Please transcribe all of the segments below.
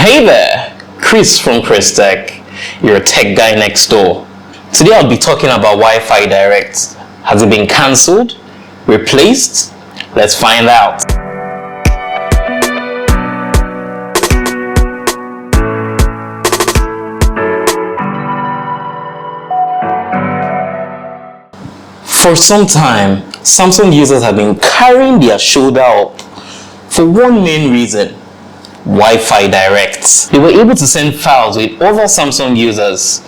Hey there, Chris from Chris Tech, your tech guy next door. Today I'll be talking about Wi-Fi Direct. Has it been cancelled? Replaced? Let's find out. For some time, Samsung users have been carrying their shoulder up for one main reason: Wi-Fi Direct. They were able to send files with other Samsung users.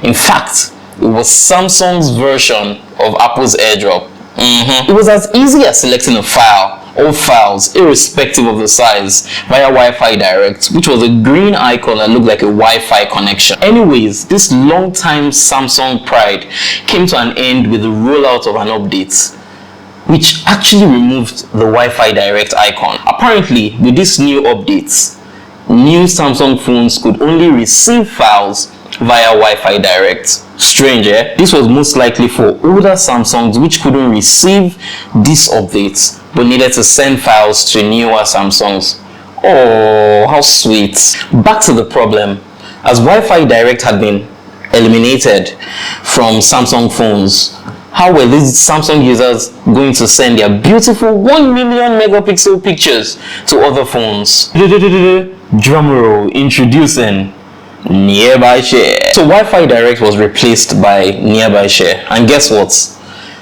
In fact, it was Samsung's version of Apple's AirDrop. It was as easy as selecting a file, all files, irrespective of the size, via Wi-Fi Direct, which was a green icon that looked like a Wi-Fi connection. Anyways, this long-time Samsung pride came to an end with the rollout of an update, which actually removed the Wi-Fi Direct icon. Apparently, with this new update, new Samsung phones could only receive files via Wi-Fi Direct. Strange, eh? This was most likely for older Samsungs which couldn't receive this update but needed to send files to newer Samsungs. Oh, how sweet. Back to the problem. As Wi-Fi Direct had been eliminated from Samsung phones, how were these Samsung users going to send their beautiful 1 million megapixel pictures to other phones? Drumroll, introducing Nearby Share. So Wi-Fi Direct was replaced by Nearby Share. And guess what?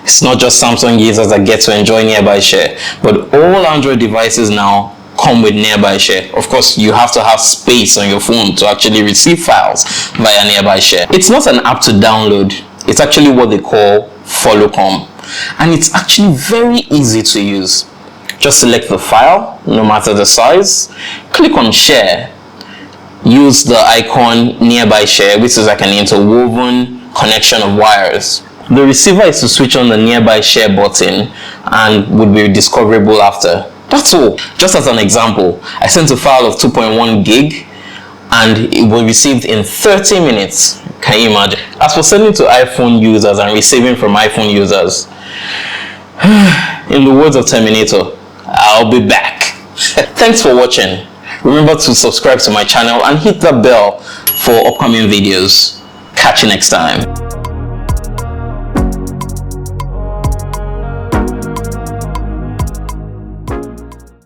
It's not just Samsung users that get to enjoy Nearby Share, but all Android devices now come with Nearby Share. Of course, you have to have space on your phone to actually receive files via Nearby Share. It's not an app to download. It's actually what they call Follow Com. And it's actually very easy to use. Just select the file, no matter the size, click on Share, use the icon Nearby Share, which is like an interwoven connection of wires. The receiver is to switch on the Nearby Share button and would be discoverable after. That's all. Just as an example, I sent a file of 2.1 gig and it was received in 30 minutes. Can you imagine? As for sending to iPhone users and receiving from iPhone users, in the words of Terminator, I'll be back. Thanks for watching. Remember to subscribe to my channel and hit the bell for upcoming videos. Catch you next time.